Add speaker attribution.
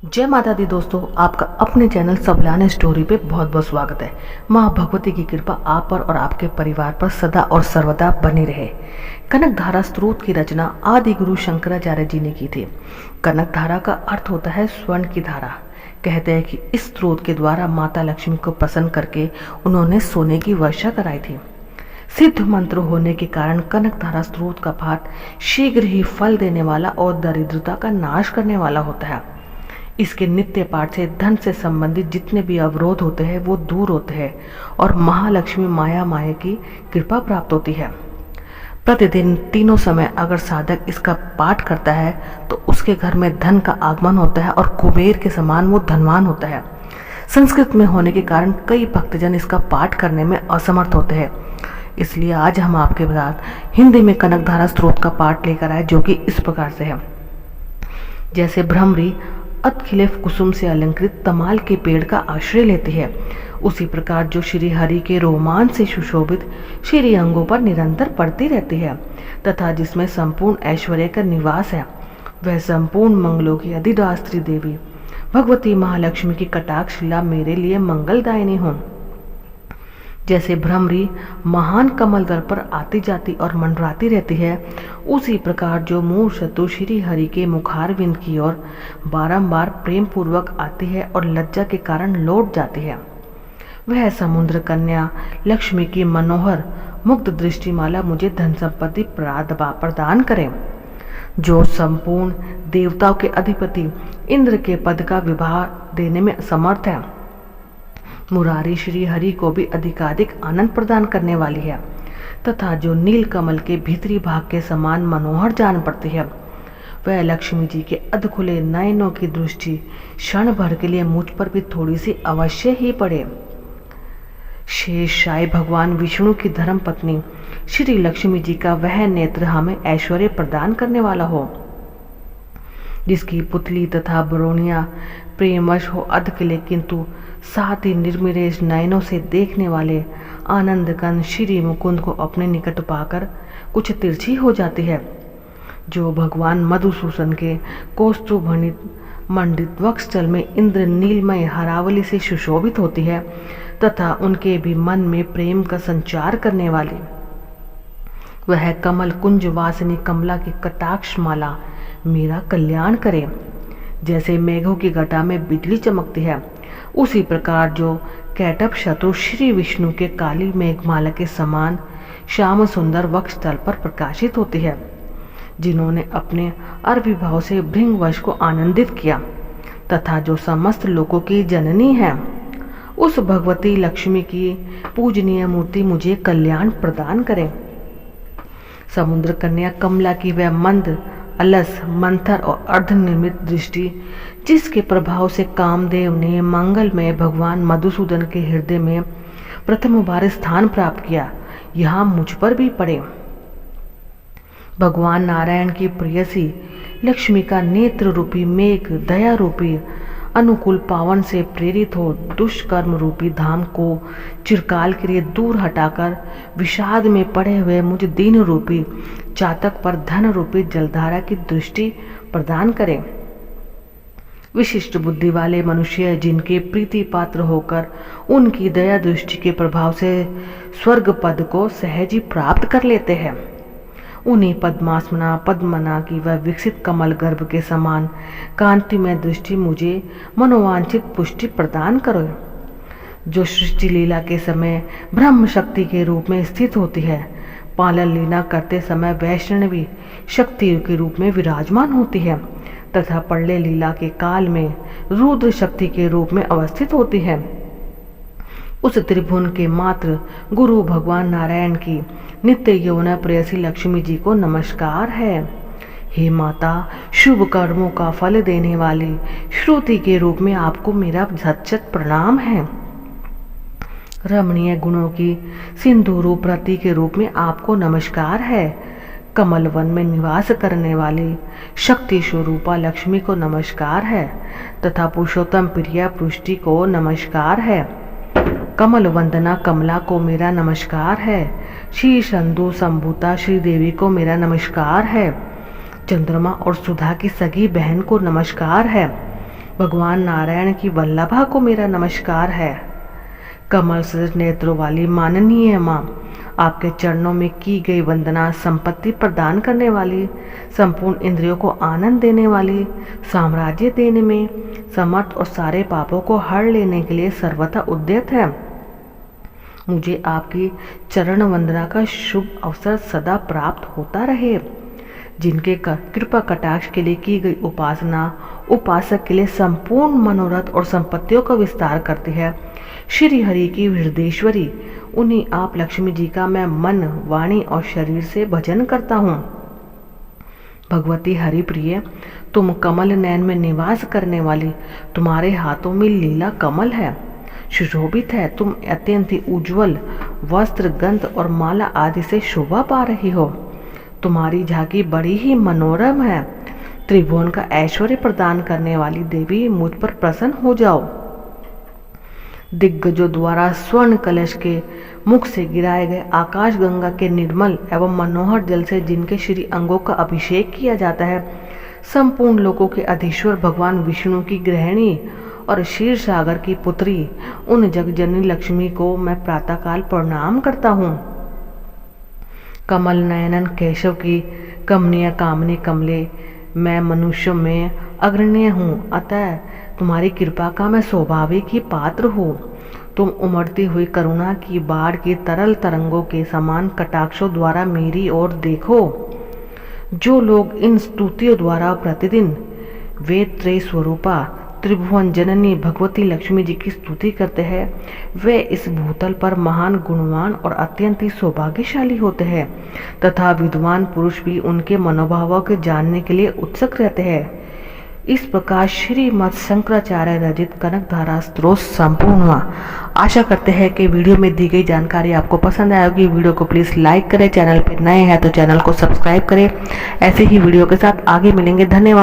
Speaker 1: जय माता दी दोस्तों, आपका अपने चैनल सबलान स्टोरी पे बहुत बहुत स्वागत है। माँ भगवती की कृपा आप पर और आपके परिवार पर सदा और सर्वदा बनी रहे। कनक धारा स्त्रोत की रचना आदि गुरु शंकराचार्य जी ने की थी। कनक धारा का अर्थ होता है स्वर्ण की धारा। कहते हैं कि इस स्त्रोत के द्वारा माता लक्ष्मी को प्रसन्न करके उन्होंने सोने की वर्षा कराई थी। सिद्ध मंत्र होने के कारण कनक धारा स्त्रोत का पाठ शीघ्र ही फल देने वाला और दरिद्रता का नाश करने वाला होता है। इसके नित्य पाठ से धन से संबंधित जितने भी अवरोध होते हैं वो दूर होते हैं और महालक्ष्मी माया की कृपा प्राप्त होती है। प्रतिदिन तीनों समय अगर साधक इसका पाठ करता है तो उसके घर में धन का आगमन होता है और कुबेर के समान वो धनवान होता है। संस्कृत में होने के कारण कई भक्तजन इसका पाठ करने में असमर्थ होते हैं, इसलिए आज हम आपके साथ हिंदी में कनक धारा स्त्रोत का पाठ लेकर आए, जो कि इस प्रकार से है। जैसे भ्रमरी अतखिलेफ कुसुम से अलंकृत तमाल के पेड़ का आश्रय लेती है, उसी प्रकार जो श्री हरि के रोमांच से सुशोभित श्री अंगों पर निरंतर पड़ती रहती है तथा जिसमें संपूर्ण ऐश्वर्य का निवास है, वह संपूर्ण मंगलों की अधिदात्री देवी भगवती महालक्ष्मी की कटाक्ष शीला मेरे लिए मंगलदायिनी हो। जैसे भ्रमरी महान कमल दल पर आती जाती और मंडराती रहती है, उसी प्रकार जो मूल शत्रु श्री हरि के मुखारविंद की ओर बारंबार प्रेम पूर्वक आती है और लज्जा के कारण लौट जाती है, वह समुद्र कन्या लक्ष्मी की मनोहर मुक्त दृष्टिमाला मुझे धन संपत्ति प्रदान करे। जो संपूर्ण देवताओं के अधिपति इंद्र के पद का विवाह देने में समर्थ है, मुरारी श्री हरि को भी अधिकाधिक आनंद प्रदान करने वाली है तथा जो नील कमल के भीतरी भाग के समान मनोहर जान पड़ती है, वह लक्ष्मी जी के अधखुले नयनों की दृष्टि क्षण भर के लिए मुझ पर भी थोड़ी सी अवश्य ही पड़े। शेषशायी भगवान विष्णु की धर्म पत्नी श्री लक्ष्मी जी का वह नेत्र हमें ऐश्वर्य प्रदान करने वाला हो, जिसकी पुतली तथा बरोनिया प्रेमवश हो अधकिले किंतु साथ ही निर्मिरेश नयनों से देखने वाले आनंद कंद श्री मुकुंद को अपने निकट पाकर कुछ तिरछी हो जाती है। जो भगवान मधुसूदन के कौस्तुभ मंडित वक्षस्थल में इंद्र नीलमय हरावली से सुशोभित होती है तथा उनके भी मन में प्रेम का संचार करने वाली वह कमल कुंज वासिनी कमला की कटाक्ष माला मेरा कल्याण करे। जैसे मेघों की घटा में बिजली चमकती है, उसी प्रकार जो कैटभ शत्रु श्री विष्णु के काली मेघमाला के समान श्याम सुंदर वक्षस्थल पर प्रकाशित होती है, जिन्होंने अपने अरविभाव से भृंगवश को आनंदित किया तथा जो समस्त लोगों की जननी है, उस भगवती लक्ष्मी की पूजनीय मूर्ति मुझे कल्याण प्रदान करे। समुद्र कन्या कमला की वह मंद अलस मंथर और अर्धनिर्मित दृष्टि, जिसके प्रभाव से कामदेव ने मंगलमय भगवान मधुसूदन के हृदय में प्रथम बार स्थान प्राप्त किया, यहाँ मुझ पर भी पड़े। भगवान नारायण की प्रेयसी लक्ष्मी का नेत्र रूपी मेघ दया रूपी अनुकूल पावन से प्रेरित हो दुष्कर्म रूपी धाम को चिरकाल के लिए दूर हटाकर विषाद में पड़े हुए मुझ दीन रूपी चातक पर धन रूपी जलधारा की दृष्टि प्रदान करे। विशिष्ट बुद्धि वाले मनुष्य जिनके प्रीति पात्र होकर उनकी दया दृष्टि के प्रभाव से स्वर्ग पद को सहज ही प्राप्त कर लेते हैं, उन्हीं पद्मासना पद्मना की वह विकसित कमल गर्भ के समान कांतिमय दृष्टि मुझे मनोवांछित पुष्टि प्रदान करो। जो सृष्टि लीला के समय ब्रह्म शक्ति के रूप में स्थित होती है, पालन लीला करते समय वैष्णवी शक्ति के रूप में विराजमान होती है तथा प्रलय लीला के काल में रुद्र शक्ति के रूप में अवस्थित होती है, उस त्रिभुवन के मात्र गुरु भगवान नारायण की नित्य यौवना प्रेयसी लक्ष्मी जी को नमस्कार है। हे माता, शुभ कर्मों का फल देने वाली श्रुति के रूप में आपको मेरा सच्चत प्रणाम है। रमणीय गुणों की सिंधु रूप रति के रूप में आपको नमस्कार है। कमल वन में निवास करने वाली शक्ति स्वरूपा लक्ष्मी को नमस्कार है तथा पुरुषोत्तम प्रिया पुष्टि को नमस्कार है। कमल वंदना कमला को मेरा नमस्कार है। श्री संधु संभूता श्री देवी को मेरा नमस्कार है। चंद्रमा और सुधा की सगी बहन को नमस्कार है। भगवान नारायण की वल्लभा को मेरा नमस्कार है। कमल सदृश नेत्रों वाली माननीय माँ, आपके चरणों में की गई वंदना संपत्ति प्रदान करने वाली, संपूर्ण इंद्रियों को आनंद देने वाली, साम्राज्य देने में समर्थ और सारे पापों को हर लेने के लिए सर्वथा उद्यत है। मुझे आपकी चरण वंदना का शुभ अवसर सदा प्राप्त होता रहे। जिनके कृपा कटाक्ष के लिए की गई उपासना उपासक के लिए संपूर्ण मनोरथ और संपत्तियों का विस्तार करती है। श्री हरि की हृदयेश्वरी, उन्हीं आप लक्ष्मी जी का मैं मन, वाणी और शरीर से भजन करता हूँ। भगवती हरिप्रिय, तुम कमल नयन में निवास करने वाली, तुम्हारे हाथों में लीला कमल है, सुशोभित है। तुम अत्यंत ही उज्जवल वस्त्र, गंध और माला आदि से शोभा पा रही हो। तुम्हारी झांकी बड़ी ही मनोरम है। त्रिभुवन का ऐश्वर्य प्रदान करने वाली देवी, मुझ पर प्रसन्न हो जाओ। दिग्गजों द्वारा स्वर्ण कलश के मुख से गिराए गए आकाश गंगा के निर्मल एवं मनोहर जल से जिनके श्री अंगों का अभिषेक किया जाता है, संपूर्ण लोकों के अधीश्वर भगवान विष्णु की गृहिणी और क्षीर सागर की पुत्री, उन जगजननी लक्ष्मी को मैं प्रातःकाल प्रणाम करता हूँ। कमल नयनन केशव की कमनीय कामनी कमले, मैं मनुष्य में अग्रणीय हूँ, अतः तुम्हारी कृपा का मैं स्वाभाविक ही पात्र हूँ। तुम उमड़ती हुई करुणा की बाढ़ की तरल तरंगों के समान कटाक्षों द्वारा मेरी ओर देखो। जो लोग इन स्तुतियों द्वारा प्रतिदिन वेद त्रय स्वरूपा त्रिभुवन जननी भगवती लक्ष्मी जी की स्तुति करते हैं, वे इस भूतल पर महान गुणवान और अत्यंत ही सौभाग्यशाली होते हैं तथा विद्वान पुरुष भी उनके मनोभावों के जानने के लिए उत्सुक रहते हैं। इस प्रकार श्रीमद् शंकराचार्य रचित कनक धारा स्तोत्र संपूर्ण हुआ। आशा करते हैं कि वीडियो में दी गई जानकारी आपको पसंद आएगी। वीडियो को प्लीज़ लाइक करें, चैनल पर नए हैं तो चैनल को सब्सक्राइब करें। ऐसे ही वीडियो के साथ आगे मिलेंगे। धन्यवाद।